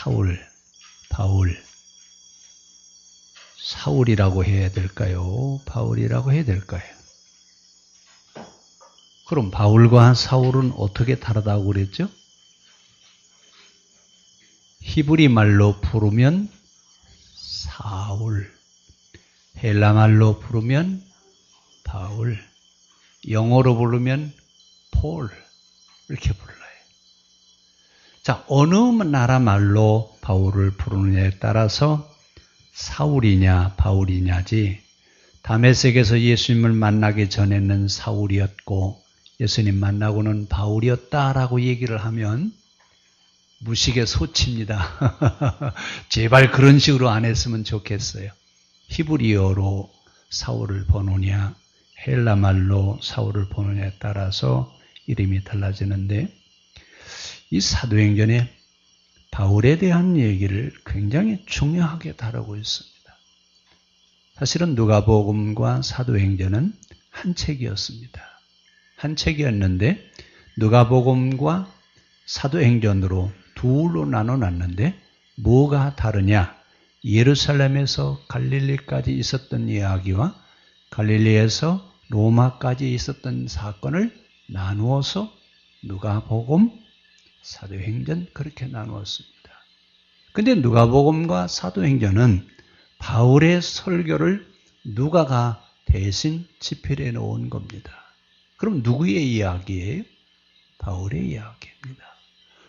바울. 사울이라고 해야 될까요? 바울이라고 해야 될까요? 그럼 바울과 사울은 어떻게 다르다고 그랬죠? 히브리 말로 부르면 사울, 헬라 말로 부르면 바울, 영어로 부르면 폴, 이렇게 불러요. 자, 어느 나라 말로 바울을 부르느냐에 따라서 사울이냐 바울이냐지, 다메섹에서 예수님을 만나기 전에는 사울이었고 예수님 만나고는 바울이었다라고 얘기를 하면 무식의 소치입니다. 제발 그런 식으로 안 했으면 좋겠어요. 히브리어로 사울을 보느냐 헬라 말로 사울을 보느냐에 따라서 이름이 달라지는데, 이 사도행전에 바울에 대한 얘기를 굉장히 중요하게 다루고 있습니다. 사실은 누가복음과 사도행전은 한 책이었습니다. 한 책이었는데 누가복음과 사도행전으로 둘로 나눠놨는데 뭐가 다르냐? 예루살렘에서 갈릴리까지 있었던 이야기와 갈릴리에서 로마까지 있었던 사건을 나누어서 누가복음, 사도행전 그렇게 나누었습니다. 근데 누가복음과 사도행전은 바울의 설교를 누가가 대신 집필해 놓은 겁니다. 그럼 누구의 이야기예요? 바울의 이야기입니다.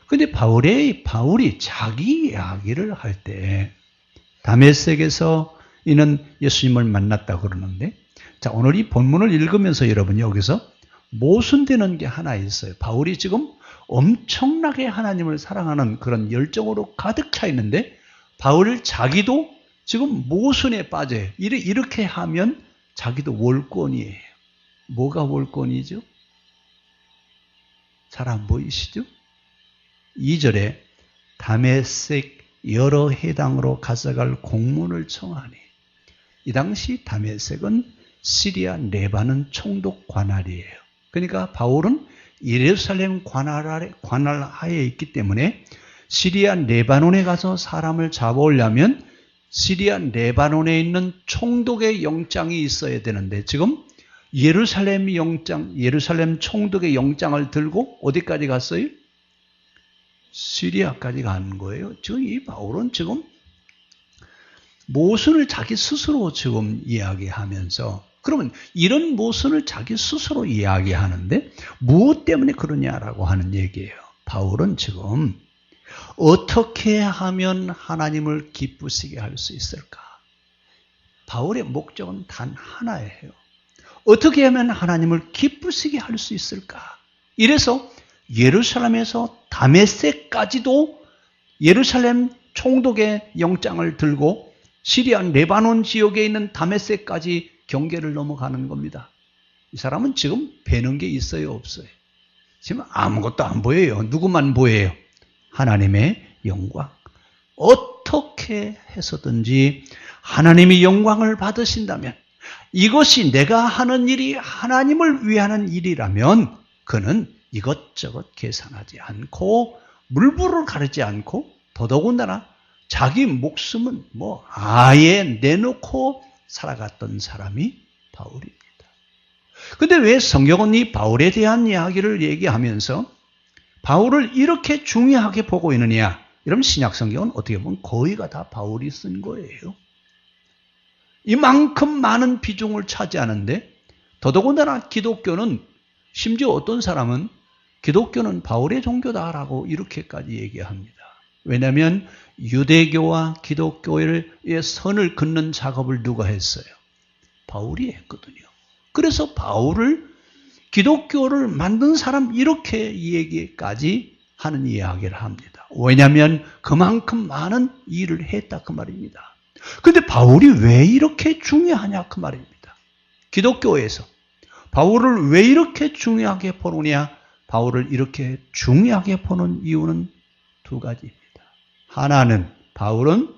근데 바울이 자기 이야기를 할 때 다메섹에서 이는 예수님을 만났다고 그러는데, 자, 오늘 이 본문을 읽으면서 여러분 여기서 모순되는 게 하나 있어요. 바울이 지금 엄청나게 하나님을 사랑하는 그런 열정으로 가득 차 있는데 바울 자기도 지금 모순에 빠져요. 이렇게 하면 자기도 월권이에요. 뭐가 월권이죠? 잘 안 보이시죠? 2절에 다메섹 여러 해당으로 가져갈 공문을 청하니, 이 당시 다메섹은 시리아 레바논 총독 관할이에요. 그러니까 바울은 예루살렘 관할 하에 있기 때문에 시리아 레바논에 가서 사람을 잡아오려면 시리아 레바논에 있는 총독의 영장이 있어야 되는데, 지금 예루살렘 총독의 영장을 들고 어디까지 갔어요? 시리아까지 간 거예요. 지금 이 바울은 지금 모순을 자기 스스로 지금 이야기하면서, 그러면 이런 모순을 자기 스스로 이야기하는데 무엇 때문에 그러냐라고 하는 얘기예요. 바울은 지금 어떻게 하면 하나님을 기쁘시게 할 수 있을까? 바울의 목적은 단 하나예요. 어떻게 하면 하나님을 기쁘시게 할 수 있을까? 이래서 예루살렘에서 다메섹까지도 예루살렘 총독의 영장을 들고 시리아 레바논 지역에 있는 다메섹까지 경계를 넘어가는 겁니다. 이 사람은 지금 배는 게 있어요, 없어요? 지금 아무것도 안 보여요. 누구만 보여요? 하나님의 영광. 어떻게 해서든지 하나님의 영광을 받으신다면, 이것이 내가 하는 일이 하나님을 위하는 일이라면 그는 이것저것 계산하지 않고 물불을 가르지 않고 더더군다나 자기 목숨은 아예 내놓고 살아갔던 사람이 바울입니다. 그런데 왜 성경은 이 바울에 대한 이야기를 얘기하면서 바울을 이렇게 중요하게 보고 있느냐? 이러면 신약 성경은 어떻게 보면 거의가 다 바울이 쓴 거예요. 이만큼 많은 비중을 차지하는데, 더더군다나 기독교는, 심지어 어떤 사람은 기독교는 바울의 종교다라고 이렇게까지 얘기합니다. 왜냐하면 유대교와 기독교의 선을 긋는 작업을 누가 했어요? 바울이 했거든요. 그래서 바울을, 기독교를 만든 사람, 이렇게 얘기까지 하는 이야기를 합니다. 왜냐하면 그만큼 많은 일을 했다 그 말입니다. 그런데 바울이 왜 이렇게 중요하냐 그 말입니다. 기독교에서 바울을 왜 이렇게 중요하게 보느냐? 바울을 이렇게 중요하게 보는 이유는 두 가지입니다. 하나는 바울은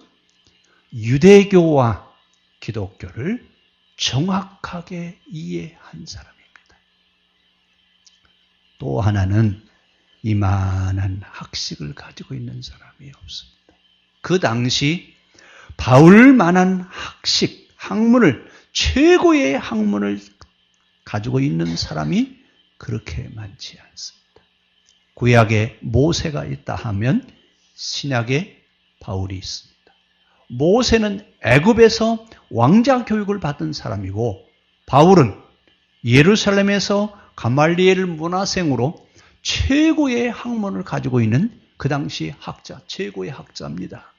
유대교와 기독교를 정확하게 이해한 사람입니다. 또 하나는 이만한 학식을 가지고 있는 사람이 없습니다. 그 당시 바울만한 학문을, 최고의 학문을 가지고 있는 사람이 그렇게 많지 않습니다. 구약에 모세가 있다 하면 신약에 바울이 있습니다. 모세는 애굽에서 왕자 교육을 받은 사람이고 바울은 예루살렘에서 가말리엘 문화생으로 최고의 학문을 가지고 있는 그 당시 학자, 최고의 학자입니다.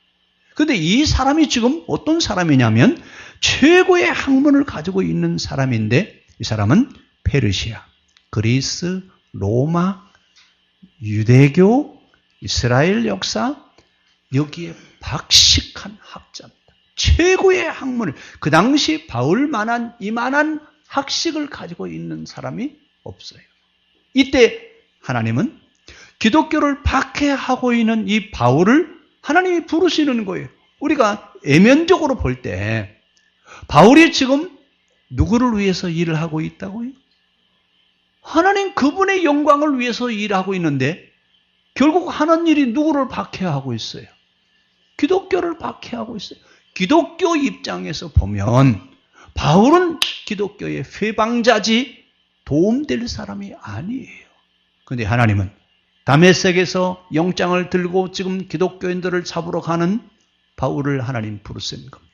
그런데 이 사람이 지금 어떤 사람이냐면 최고의 학문을 가지고 있는 사람인데 이 사람은 페르시아, 그리스, 로마, 유대교, 이스라엘 역사, 여기에 박식한 학자입니다. 최고의 학문을, 그 당시 바울만한 이만한 학식을 가지고 있는 사람이 없어요. 이때 하나님은 기독교를 박해하고 있는 이 바울을 하나님이 부르시는 거예요. 우리가 애면적으로 볼 때 바울이 지금 누구를 위해서 일을 하고 있다고요? 하나님 그분의 영광을 위해서 일하고 있는데 결국 하는 일이 누구를 박해하고 있어요? 기독교를 박해하고 있어요. 기독교 입장에서 보면 바울은 기독교의 회방자지 도움될 사람이 아니에요. 그런데 하나님은 다메섹에서 영장을 들고 지금 기독교인들을 잡으러 가는 바울을 하나님 부르신 겁니다.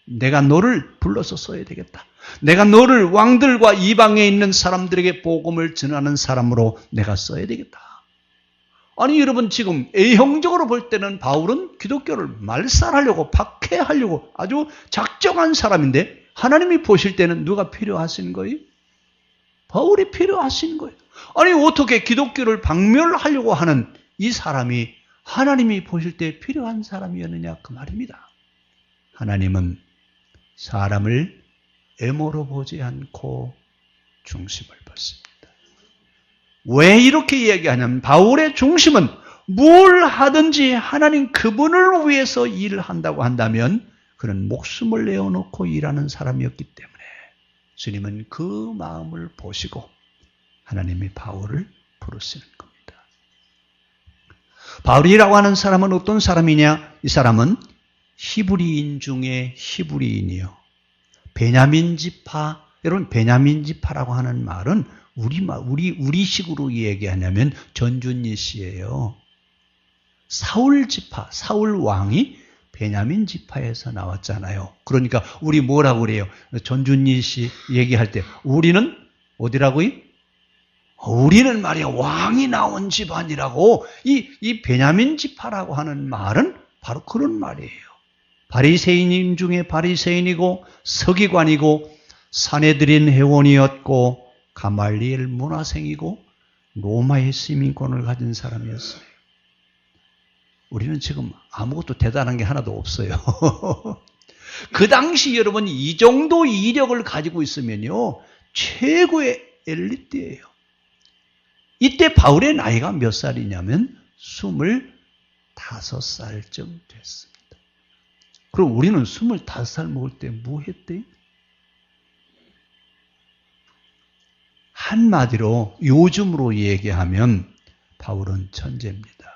내가 너를 불러서 써야 되겠다. 내가 너를 왕들과 이방에 있는 사람들에게 복음을 전하는 사람으로 내가 써야 되겠다. 아니 여러분 지금 A형적으로 볼 때는 바울은 기독교를 말살하려고 박해하려고 아주 작정한 사람인데 하나님이 보실 때는 누가 필요하신 거예요? 바울이 필요하신 거예요. 아니 어떻게 기독교를 박멸하려고 하는 이 사람이 하나님이 보실 때 필요한 사람이었느냐 그 말입니다. 하나님은 사람을 애모로 보지 않고 중심을 보십니다. 왜 이렇게 이야기하냐면 바울의 중심은 뭘 하든지 하나님 그분을 위해서 일을 한다고 한다면 그는 목숨을 내어놓고 일하는 사람이었기 때문에 주님은 그 마음을 보시고 하나님이 바울을 부르시는 겁니다. 바울이라고 하는 사람은 어떤 사람이냐? 이 사람은 히브리인 중에 히브리인이요. 베냐민 지파, 여러분 베냐민 지파라고 하는 말은 우리식으로 얘기하냐면 전준희 씨예요. 사울 지파, 사울 왕이 베냐민 지파에서 나왔잖아요. 그러니까 우리 뭐라고 그래요? 전준희 씨 얘기할 때 우리는 어디라고요? 우리는 말이야 왕이 나온 집안이라고. 이 베냐민 지파라고 하는 말은 바로 그런 말이에요. 바리새인 중에 바리새인이고 서기관이고 사내들인 회원이었고 가말리엘 문화생이고 로마의 시민권을 가진 사람이었어요. 우리는 지금 아무것도 대단한 게 하나도 없어요. 그 당시 여러분 이 정도 이력을 가지고 있으면요 최고의 엘리트예요. 이때 바울의 나이가 몇 살이냐면 25살쯤 됐습니다. 그럼 우리는 25살 먹을 때 뭐 했대요? 한마디로 요즘으로 얘기하면 바울은 천재입니다.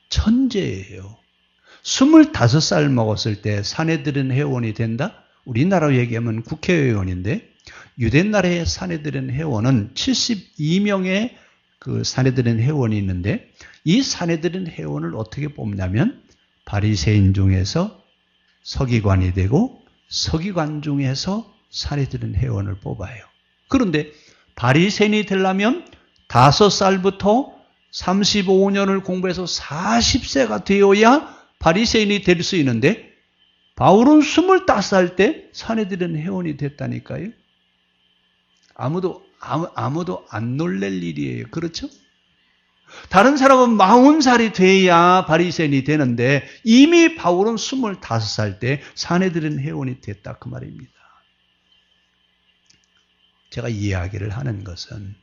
천재예요. 25살 먹었을 때 사내들인 회원이 된다? 우리나라로 얘기하면 국회의원인데 유대나라의 사내들인 회원은 72명의 그 사내들인 회원이 있는데 이 사내들인 회원을 어떻게 뽑냐면 바리새인 중에서 서기관이 되고 서기관 중에서 사내들인 회원을 뽑아요. 그런데 바리새인이 되려면 5살부터 35년을 공부해서 40세가 되어야 바리새인이 될 수 있는데 바울은 25살 때 사내들인 회원이 됐다니까요. 아무도 안 놀랄 일이에요. 그렇죠? 다른 사람은 40살이 돼야 바리새인이 되는데 이미 바울은 25살 때 사내들인 회원이 됐다 그 말입니다. 제가 이야기를 하는 것은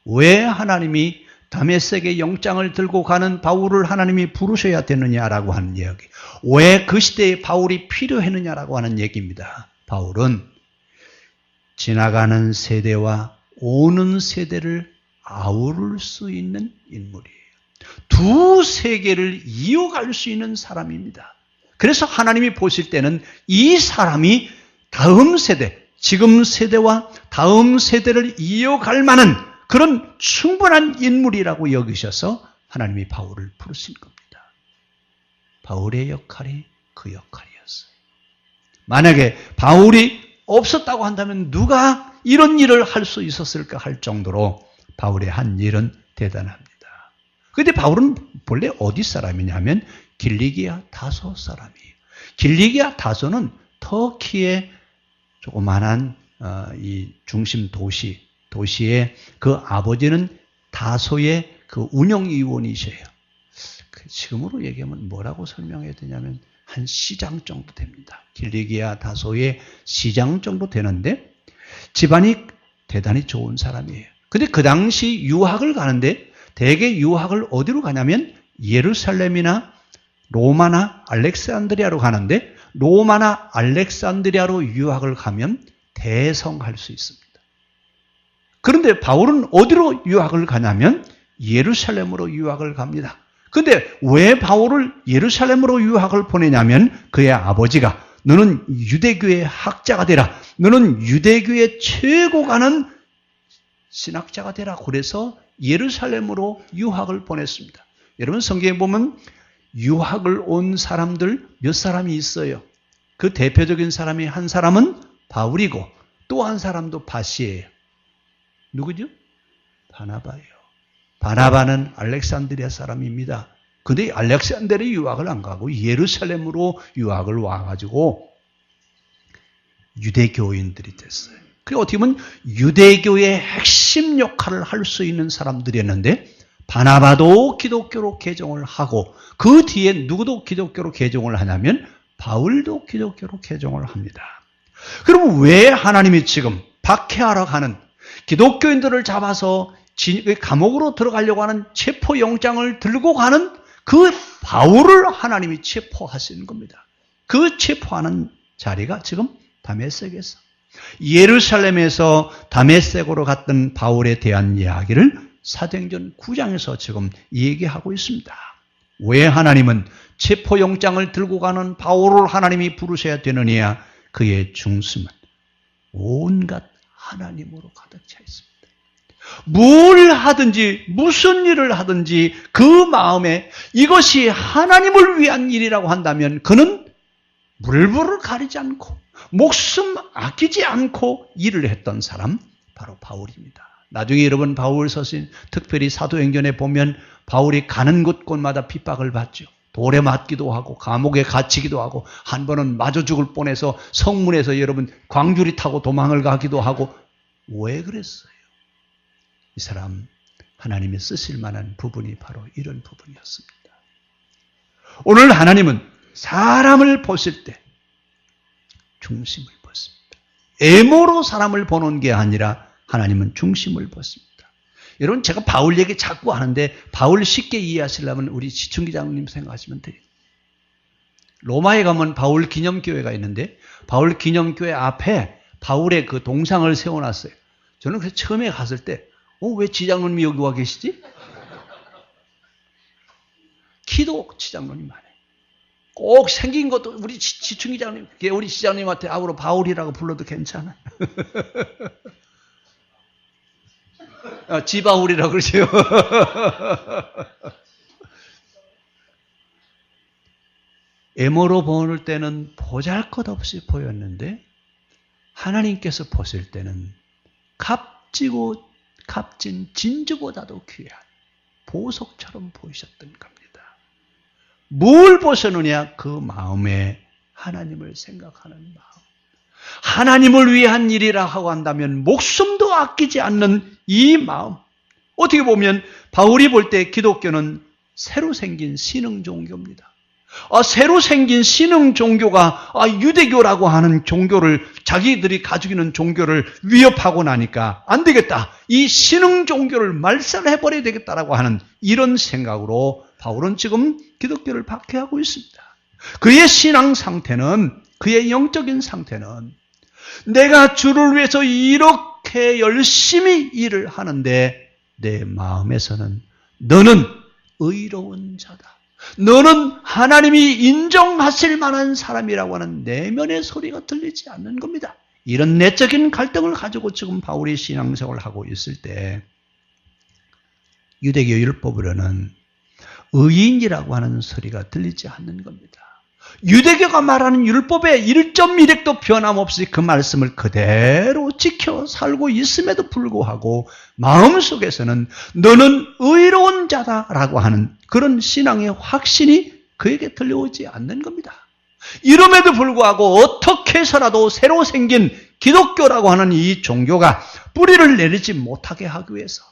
왜 하나님이 다메섹의 영장을 들고 가는 바울을 하나님이 부르셔야 되느냐라고 하는 이야기. 왜 그 시대에 바울이 필요했느냐라고 하는 얘기입니다. 바울은 지나가는 세대와 오는 세대를 아우를 수 있는 인물이에요. 두 세계를 이어갈 수 있는 사람입니다. 그래서 하나님이 보실 때는 이 사람이 다음 세대, 지금 세대와 다음 세대를 이어갈 만한 그런 충분한 인물이라고 여기셔서 하나님이 바울을 부르신 겁니다. 바울의 역할이 그 역할이었어요. 만약에 바울이 없었다고 한다면 누가 이런 일을 할 수 있었을까 할 정도로 바울의 한 일은 대단합니다. 그런데 바울은 본래 어디 사람이냐면 길리기아 다소 사람이에요. 길리기아 다소는 터키의 조그만한 이 중심 도시의 그 아버지는 다소의 그 운영위원이셔요. 지금으로 얘기하면 뭐라고 설명해야 되냐면 한 시장 정도 됩니다. 길리기아 다소의 시장 정도 되는데 집안이 대단히 좋은 사람이에요. 근데 그 당시 유학을 가는데 대개 유학을 어디로 가냐면 예루살렘이나 로마나 알렉산드리아로 가는데 로마나 알렉산드리아로 유학을 가면 대성할 수 있습니다. 그런데 바울은 어디로 유학을 가냐면 예루살렘으로 유학을 갑니다. 그런데 왜 바울을 예루살렘으로 유학을 보내냐면 그의 아버지가 너는 유대교의 학자가 되라. 너는 유대교의 최고 가는 신학자가 되라. 그래서 예루살렘으로 유학을 보냈습니다. 여러분 성경에 보면 유학을 온 사람들 몇 사람이 있어요. 그 대표적인 사람이 한 사람은 바울이고 또 한 사람도 바시예요. 누구죠? 바나바예요. 바나바는 알렉산드리아 사람입니다. 근데 알렉산드리아 유학을 안 가고 예루살렘으로 유학을 와가지고 유대교인들이 됐어요. 그게 어떻게 보면 유대교의 핵심 역할을 할 수 있는 사람들이었는데 바나바도 기독교로 개종을 하고 그 뒤에 누구도 기독교로 개종을 하냐면 바울도 기독교로 개종을 합니다. 그럼 왜 하나님이 지금 박해하러 가는 기독교인들을 잡아서 감옥으로 들어가려고 하는 체포영장을 들고 가는 그 바울을 하나님이 체포하시는 겁니다. 그 체포하는 자리가 지금 다메섹에서 예루살렘에서 다메섹으로 갔던 바울에 대한 이야기를 사도행전 9장에서 지금 얘기하고 있습니다. 왜 하나님은 체포영장을 들고 가는 바울을 하나님이 부르셔야 되느냐? 그의 중심은 온갖 하나님으로 가득 차 있습니다. 뭘 하든지 무슨 일을 하든지 그 마음에 이것이 하나님을 위한 일이라고 한다면 그는 물불을 가리지 않고 목숨 아끼지 않고 일을 했던 사람 바로 바울입니다. 나중에 여러분 바울 서신 특별히 사도행전에 보면 바울이 가는 곳곳마다 핍박을 받죠. 돌에 맞기도 하고 감옥에 갇히기도 하고 한 번은 맞아 죽을 뻔해서 성문에서 여러분 광주리 타고 도망을 가기도 하고 왜 그랬어요? 이 사람 하나님이 쓰실 만한 부분이 바로 이런 부분이었습니다. 오늘 하나님은 사람을 보실 때 중심을 보십니다. 애모로 사람을 보는 게 아니라 하나님은 중심을 보십니다. 여러분 제가 바울 얘기 자꾸 하는데 바울 쉽게 이해하시려면 우리 지충 기자님 생각하시면 돼요. 로마에 가면 바울 기념교회가 있는데 바울 기념교회 앞에 바울의 그 동상을 세워놨어요. 저는 그래서 처음에 갔을 때 왜 지장로님이 여기 와 계시지? 키도 지장로님 안에 꼭 생긴 것도 우리 지충 기자님 우리 지장님한테 앞으로 바울이라고 불러도 괜찮아요. 지바울이라고 그러세요. 애모로 보는 때는 보잘것없이 보였는데 하나님께서 보실 때는 값진 진주보다도 귀한 보석처럼 보이셨던 겁니다. 뭘 보셨느냐? 그 마음에 하나님을 생각하는 마음. 하나님을 위한 일이라 하고 한다면 목숨도 아끼지 않는 이 마음. 어떻게 보면 바울이 볼 때 기독교는 새로 생긴 신흥 종교입니다. 새로 생긴 신흥 종교가 유대교라고 하는 종교를 자기들이 가지고 있는 종교를 위협하고 나니까 안 되겠다. 이 신흥 종교를 말살해버려야 되겠다라고 하는 이런 생각으로 바울은 지금 기독교를 박해하고 있습니다. 그의 신앙 상태는 그의 영적인 상태는 내가 주를 위해서 이렇게 열심히 일을 하는데 내 마음에서는 너는 의로운 자다. 너는 하나님이 인정하실 만한 사람이라고 하는 내면의 소리가 들리지 않는 겁니다. 이런 내적인 갈등을 가지고 지금 바울이 신앙생활을 하고 있을 때 유대교 율법으로는 의인이라고 하는 소리가 들리지 않는 겁니다. 유대교가 말하는 율법의 1.1획도 변함없이 그 말씀을 그대로 지켜 살고 있음에도 불구하고 마음속에서는 너는 의로운 자다라고 하는 그런 신앙의 확신이 그에게 들려오지 않는 겁니다. 이름에도 불구하고 어떻게 해서라도 새로 생긴 기독교라고 하는 이 종교가 뿌리를 내리지 못하게 하기 위해서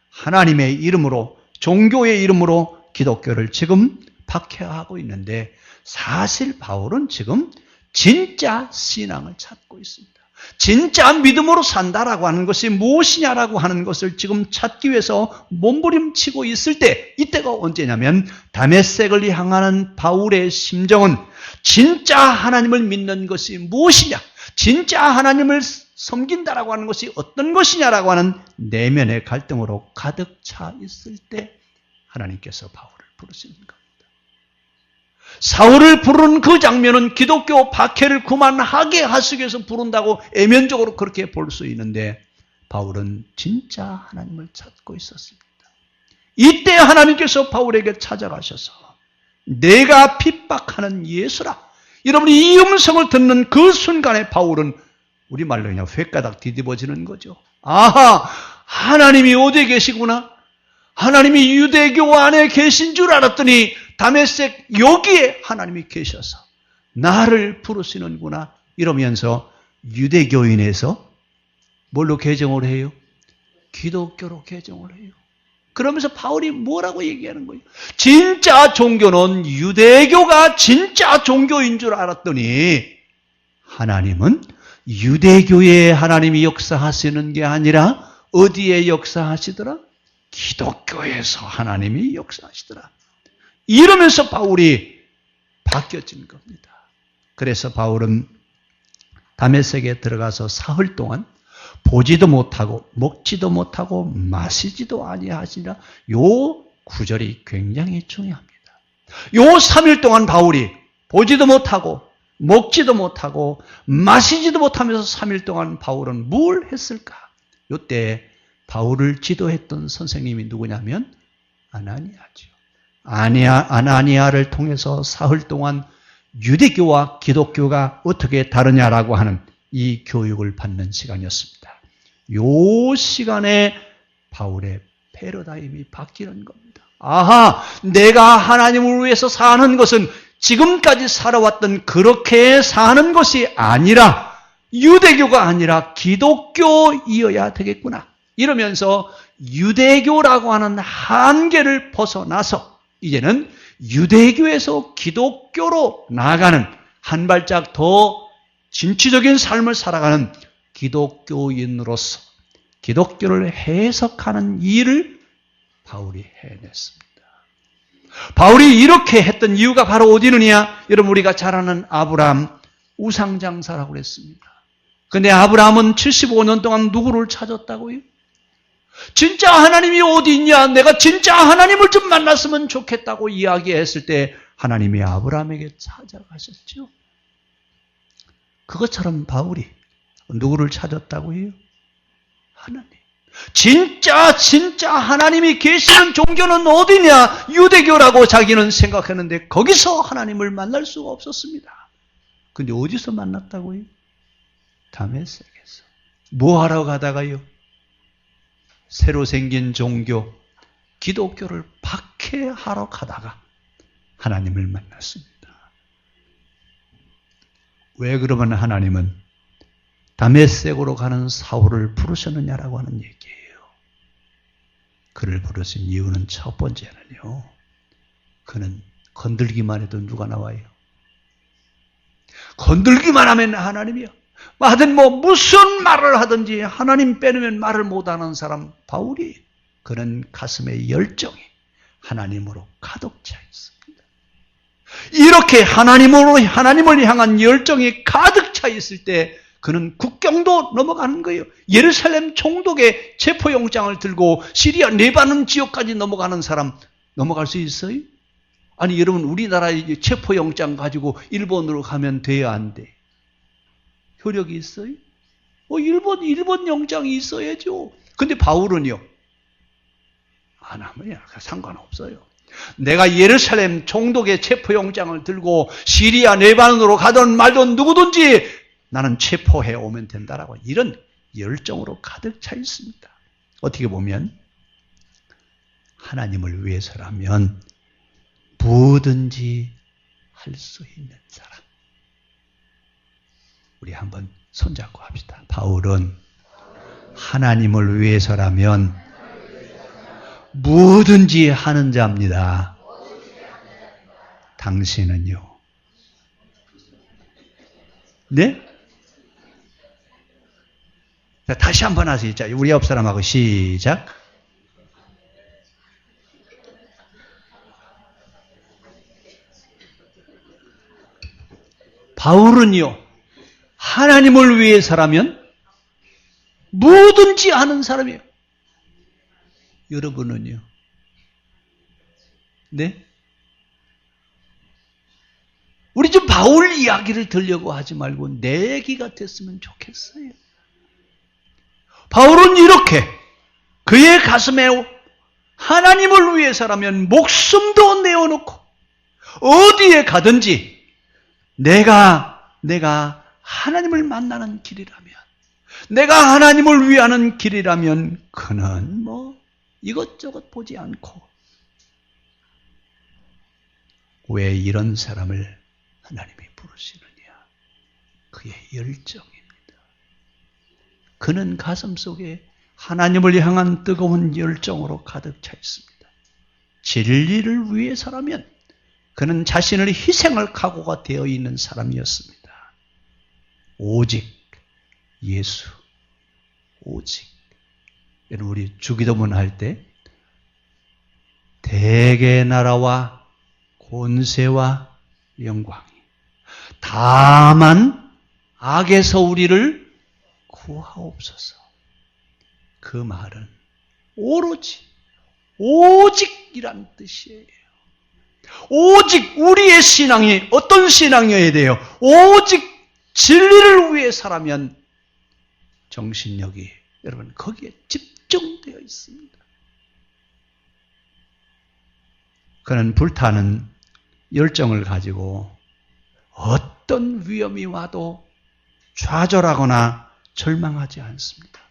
하나님의 이름으로, 종교의 이름으로 기독교를 지금 박해하고 있는데, 사실 바울은 지금 진짜 신앙을 찾고 있습니다. 진짜 믿음으로 산다라고 하는 것이 무엇이냐라고 하는 것을 지금 찾기 위해서 몸부림치고 있을 때, 이때가 언제냐면 다메섹을 향하는 바울의 심정은 진짜 하나님을 믿는 것이 무엇이냐, 진짜 하나님을 섬긴다라고 하는 것이 어떤 것이냐라고 하는 내면의 갈등으로 가득 차 있을 때 하나님께서 바울을 부르시는 겁니다. 사울을 부르는 그 장면은 기독교 박해를 그만하게 하시기 위해서 부른다고 애면적으로 그렇게 볼 수 있는데, 바울은 진짜 하나님을 찾고 있었습니다. 이때 하나님께서 바울에게 찾아가셔서 내가 핍박하는 예수라, 여러분이 이 음성을 듣는 그 순간에 바울은 우리말로 그냥 횟가닥 뒤집어지는 거죠. 아하, 하나님이 어디에 계시구나, 하나님이 유대교 안에 계신 줄 알았더니 다메섹 여기에 하나님이 계셔서 나를 부르시는구나, 이러면서 유대교인에서 뭘로 개정을 해요? 기독교로 개정을 해요. 그러면서 바울이 뭐라고 얘기하는 거예요? 진짜 종교는 유대교가 진짜 종교인 줄 알았더니 하나님은 유대교의 하나님이 역사하시는 게 아니라 어디에 역사하시더라? 기독교에서 하나님이 역사하시더라. 이러면서 바울이 바뀌어진 겁니다. 그래서 바울은 다메섹에 들어가서 사흘 동안 보지도 못하고 먹지도 못하고 마시지도 아니하시니라. 요 구절이 굉장히 중요합니다. 요 3일 동안 바울이 보지도 못하고 먹지도 못하고 마시지도 못하면서 3일 동안 바울은 뭘 했을까? 요때 바울을 지도했던 선생님이 누구냐면 아나니아죠. 아나니아를 통해서 사흘 동안 유대교와 기독교가 어떻게 다르냐라고 하는 이 교육을 받는 시간이었습니다. 요 시간에 바울의 패러다임이 바뀌는 겁니다. 아하, 내가 하나님을 위해서 사는 것은 지금까지 살아왔던 그렇게 사는 것이 아니라 유대교가 아니라 기독교이어야 되겠구나, 이러면서 유대교라고 하는 한계를 벗어나서 이제는 유대교에서 기독교로 나아가는, 한 발짝 더 진취적인 삶을 살아가는 기독교인으로서 기독교를 해석하는 일을 바울이 해냈습니다. 바울이 이렇게 했던 이유가 바로 어디 있느냐? 여러분, 우리가 잘 아는 아브라함 우상장사라고 그랬습니다. 그런데 아브라함은 75년 동안 누구를 찾았다고요? 진짜 하나님이 어디 있냐, 내가 진짜 하나님을 좀 만났으면 좋겠다고 이야기했을 때 하나님이 아브라함에게 찾아가셨죠. 그것처럼 바울이 누구를 찾았다고요? 하나님. 진짜 하나님이 계시는 종교는 어디냐? 유대교라고 자기는 생각했는데 거기서 하나님을 만날 수가 없었습니다. 근데 어디서 만났다고요? 다메섹에서. 뭐 하러 가다가요? 새로 생긴 종교 기독교를 박해하러 가다가 하나님을 만났습니다. 왜 그러면 하나님은 다메섹으로 가는 사울을 부르셨느냐라고 하는 얘기예요. 그를 부르신 이유는 첫 번째는요, 그는 건들기만 해도 누가 나와요? 건들기만 하면 하나님이요. 하여튼 무슨 말을 하든지 하나님 빼놓으면 말을 못하는 사람 바울이, 그는 가슴의 열정이 하나님으로 가득 차 있습니다. 이렇게 하나님을 향한 열정이 가득 차 있을 때 그는 국경도 넘어가는 거예요. 예루살렘 총독의 체포영장을 들고 시리아 레바논 지역까지 넘어가는 사람, 넘어갈 수 있어요? 아니 여러분 우리나라의 체포영장 가지고 일본으로 가면 돼야 안 돼? 효력이 있어요? 일본 영장이 있어야죠. 근데 바울은요, 안 하면 상관없어요. 내가 예루살렘 총독의 체포영장을 들고 시리아 레바논으로 가든 말든 누구든지 나는 체포해 오면 된다라고 이런 열정으로 가득 차 있습니다. 어떻게 보면 하나님을 위해서라면 뭐든지 할 수 있는 사람. 우리 한번 손잡고 합시다. 바울은 하나님을 위해서라면 뭐든지 하는 자입니다. 당신은요? 네? 자, 다시 한번 하세요. 자, 우리 옆 사람하고 시작. 바울은요, 하나님을 위해서라면 뭐든지 하는 사람이에요. 여러분은요? 네? 우리 좀 바울 이야기를 들려고 하지 말고 내 얘기가 됐으면 좋겠어요. 바울은 이렇게 그의 가슴에 하나님을 위해서라면 목숨도 내어놓고 어디에 가든지 내가 하나님을 만나는 길이라면, 내가 하나님을 위하는 길이라면 그는 이것저것 보지 않고 왜 이런 사람을 하나님이 부르시느냐? 그의 열정입니다. 그는 가슴 속에 하나님을 향한 뜨거운 열정으로 가득 차 있습니다. 진리를 위해서라면 그는 자신의 희생을 각오가 되어 있는 사람이었습니다. 오직 예수, 오직. 우리 주기도문 할 때 대개 나라와 권세와 영광이 다만 악에서 우리를 구하옵소서. 그 말은 오직이란 뜻이에요. 오직 우리의 신앙이 어떤 신앙이어야 돼요? 오직 진리를 위해서라면 정신력이 여러분 거기에 집중되어 있습니다. 그는 불타는 열정을 가지고 어떤 위험이 와도 좌절하거나 절망하지 않습니다.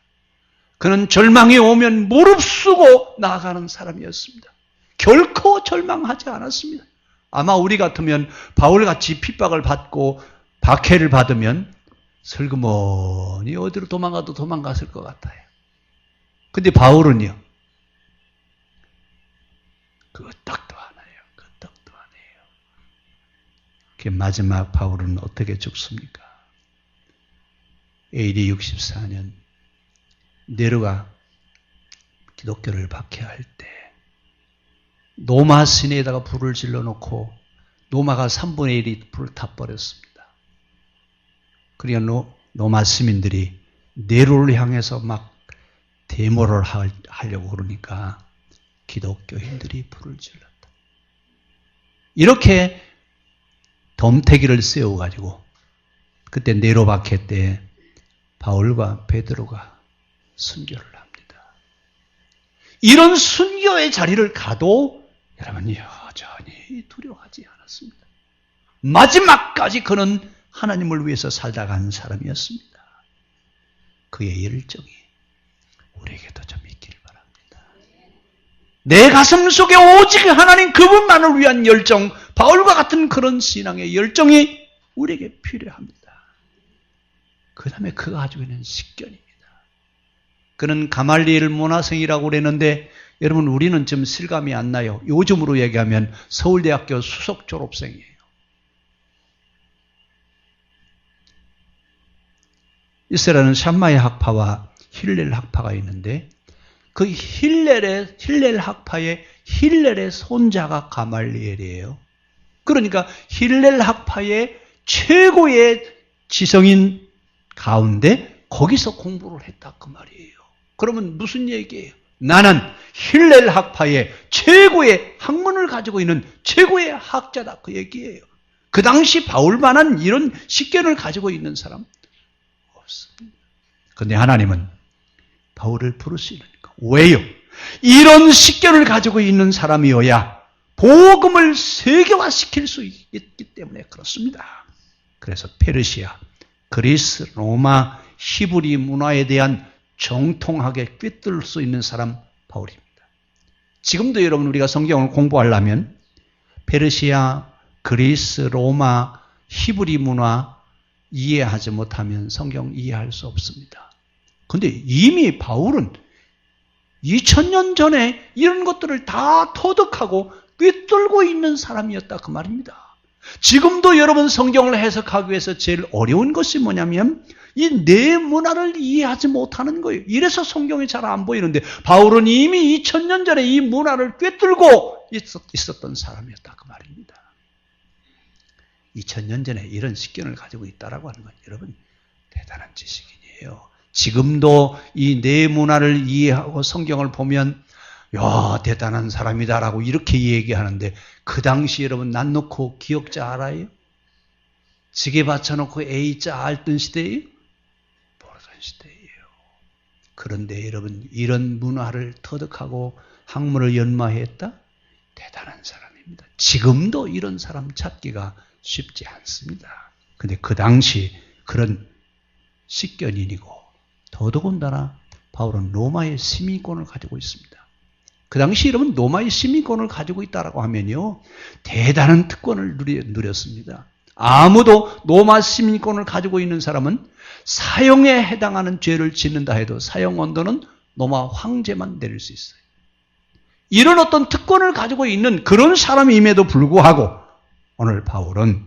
그는 절망이 오면 무릅쓰고 나아가는 사람이었습니다. 결코 절망하지 않았습니다. 아마 우리 같으면 바울같이 핍박을 받고 박해를 받으면 슬그머니 어디로 도망가도 도망갔을 것 같아요. 근데 바울은요, 그 떡도 안 해요. 그 떡도 안 해요. 그 마지막 바울은 어떻게 죽습니까? AD 64년 네로가 기독교를 박해할 때 노마 시내에다가 불을 질러놓고 노마가 3분의 1이 불을 타버렸습니다. 그러니까 노마 시민들이 네로를 향해서 막 데모를 하려고 그러니까 기독교인들이 불을 질렀다. 이렇게 덤태기를 세워가지고 그때 네로 박해 때 바울과 베드로가 순교를 합니다. 이런 순교의 자리를 가도 여러분 여전히 두려워하지 않았습니다. 마지막까지 그는 하나님을 위해서 살다 간 사람이었습니다. 그의 열정이 우리에게도 좀 있기를 바랍니다. 내 가슴 속에 오직 하나님 그분만을 위한 열정, 바울과 같은 그런 신앙의 열정이 우리에게 필요합니다. 그 다음에 그가 가지고 있는 식견입니다. 그는 가말리엘 문화생이라고 그랬는데 여러분 우리는 좀 실감이 안 나요. 요즘으로 얘기하면 서울대학교 수석 졸업생이에요. 이스라엘은 샴마의 학파와 힐렐 학파가 있는데 그 힐렐 학파의 힐렐의 손자가 가말리엘이에요. 그러니까 힐렐 학파의 최고의 지성인 가운데 거기서 공부를 했다 그 말이에요. 그러면 무슨 얘기예요? 나는 힐렐 학파의 최고의 학문을 가지고 있는 최고의 학자다. 그 얘기예요. 그 당시 바울만한 이런 식견을 가지고 있는 사람 없습니다. 그런데 하나님은 바울을 부르시니까. 왜요? 이런 식견을 가지고 있는 사람이어야 복음을 세계화시킬 수 있기 때문에 그렇습니다. 그래서 페르시아, 그리스, 로마, 히브리 문화에 대한 정통하게 꿰뚫을 수 있는 사람 바울입니다. 지금도 여러분 우리가 성경을 공부하려면 페르시아, 그리스, 로마, 히브리 문화 이해하지 못하면 성경 이해할 수 없습니다. 그런데 이미 바울은 2000년 전에 이런 것들을 다 터득하고 꿰뚫고 있는 사람이었다 그 말입니다. 지금도 여러분 성경을 해석하기 위해서 제일 어려운 것이 뭐냐면 이 내 문화를 이해하지 못하는 거예요. 이래서 성경이 잘 안 보이는데 바울은 이미 2000년 전에 이 문화를 꿰뚫고 있었던 사람이었다 그 말입니다. 2000년 전에 이런 식견을 가지고 있다라고 하는 건 여러분 대단한 지식이에요. 지금도 이 내 문화를 이해하고 성경을 보면 야 대단한 사람이다라고 이렇게 얘기하는데 그 당시 여러분 난 놓고 기억자 알아요? 지게 받쳐놓고 A자 알던 시대예요? 모르던 시대예요. 그런데 여러분 이런 문화를 터득하고 학문을 연마했다? 대단한 사람입니다. 지금도 이런 사람 찾기가 쉽지 않습니다. 근데 그 당시 그런 식견인이고 더더군다나 바울은 로마의 시민권을 가지고 있습니다. 그 당시 여러분 로마의 시민권을 가지고 있다라고 하면요 대단한 특권을 누렸습니다. 아무도 로마 시민권을 가지고 있는 사람은 사형에 해당하는 죄를 짓는다 해도 사형 언도는 로마 황제만 내릴 수 있어요. 이런 어떤 특권을 가지고 있는 그런 사람임에도 불구하고 오늘 바울은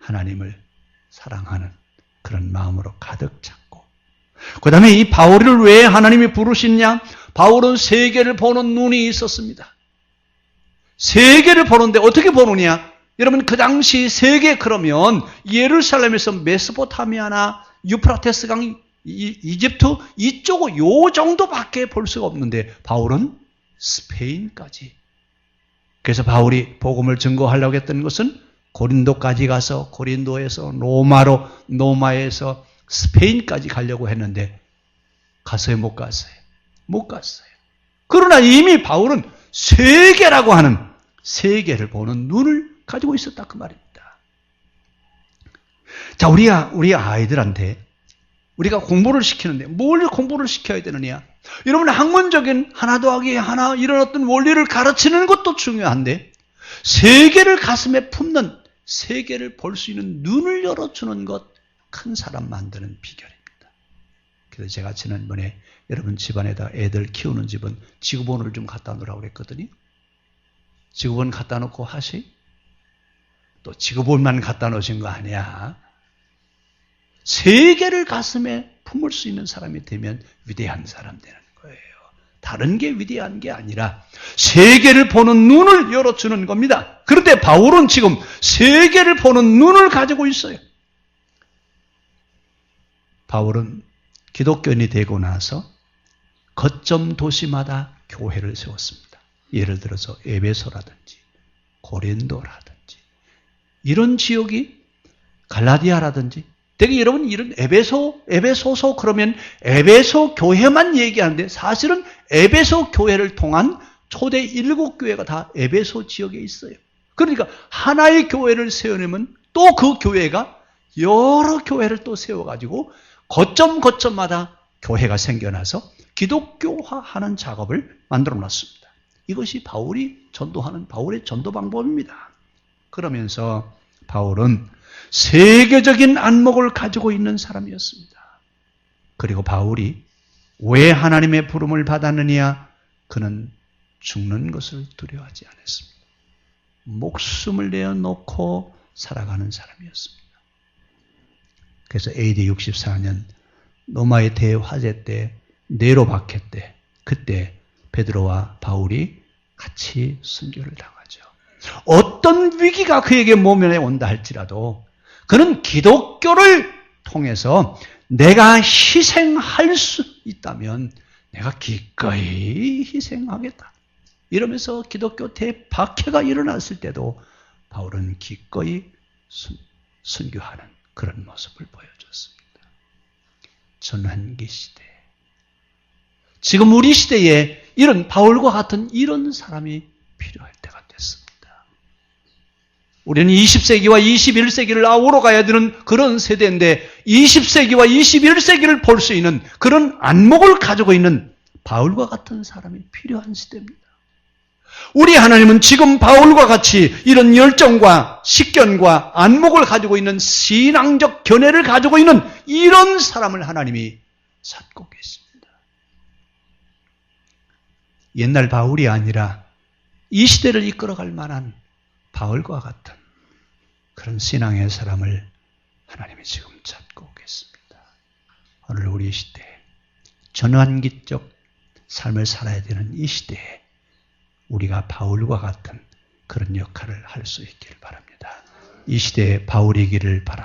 하나님을 사랑하는 그런 마음으로 가득 찼고 그 다음에 이 바울을 왜 하나님이 부르시냐? 바울은 세계를 보는 눈이 있었습니다. 세계를 보는데 어떻게 보느냐? 여러분 그 당시 세계 그러면 예루살렘에서 메소포타미아나 유프라테스 강 이집트 이쪽 요 정도밖에 볼 수가 없는데 바울은 스페인까지. 그래서 바울이 복음을 증거하려고 했던 것은 고린도까지 가서 고린도에서 로마에서 스페인까지 가려고 했는데 갔어요? 못 갔어요? 못 갔어요. 그러나 이미 바울은 세계라고 하는 세계를 보는 눈을 가지고 있었다 그 말입니다. 자, 우리 아이들한테 우리가 공부를 시키는데 뭘 공부를 시켜야 되느냐? 여러분 학문적인 하나 더하기 하나 이런 어떤 원리를 가르치는 것도 중요한데 세계를 가슴에 품는 세계를 볼 수 있는 눈을 열어주는 것 큰 사람 만드는 비결입니다. 그래서 제가 지난번에 여러분 집안에다 애들 키우는 집은 지구본을 좀 갖다 놓으라고 그랬거든요. 지구본 갖다 놓고 하시? 또 지구본만 갖다 놓으신 거 아니야. 세계를 가슴에 품을 수 있는 사람이 되면 위대한 사람 되는 거예요. 다른 게 위대한 게 아니라 세계를 보는 눈을 열어주는 겁니다. 그런데 바울은 지금 세계를 보는 눈을 가지고 있어요. 바울은 기독교인이 되고 나서 거점 도시마다 교회를 세웠습니다. 예를 들어서 에베소라든지 고린도라든지 이런 지역이 갈라디아라든지 되게 여러분 이런 에베소서 그러면 에베소 교회만 얘기하는데 사실은 에베소 교회를 통한 초대 7교회가 다 에베소 지역에 있어요. 그러니까 하나의 교회를 세우려면 또 그 교회가 여러 교회를 또 세워가지고 거점마다 교회가 생겨나서 기독교화하는 작업을 만들어 놨습니다. 이것이 바울이 전도하는 바울의 전도 방법입니다. 그러면서 바울은 세계적인 안목을 가지고 있는 사람이었습니다. 그리고 바울이 왜 하나님의 부름을 받았느냐? 그는 죽는 것을 두려워하지 않았습니다. 목숨을 내어놓고 살아가는 사람이었습니다. 그래서 AD 64년 로마의 대화재 때 네로 박해 때 그때 베드로와 바울이 같이 순교를 당하죠. 어떤 위기가 그에게 모면에 온다 할지라도 그는 기독교를 통해서 내가 희생할 수 있다면 내가 기꺼이 희생하겠다. 이러면서 기독교 대박해가 일어났을 때도 바울은 기꺼이 순교하는 그런 모습을 보여줬습니다. 전환기 시대. 지금 우리 시대에 이런 바울과 같은 이런 사람이 필요할 때가 됐습니다. 우리는 20세기와 21세기를 아우러 가야 되는 그런 세대인데 20세기와 21세기를 볼 수 있는 그런 안목을 가지고 있는 바울과 같은 사람이 필요한 시대입니다. 우리 하나님은 지금 바울과 같이 이런 열정과 식견과 안목을 가지고 있는 신앙적 견해를 가지고 있는 이런 사람을 하나님이 찾고 계십니다. 옛날 바울이 아니라 이 시대를 이끌어갈 만한 바울과 같은 그런 신앙의 사람을 하나님이 지금 찾고 계십니다. 오늘 우리 시대에 전환기적 삶을 살아야 되는 이 시대에 우리가 바울과 같은 그런 역할을 할 수 있기를 바랍니다. 이 시대에 바울이기를 바랍니다.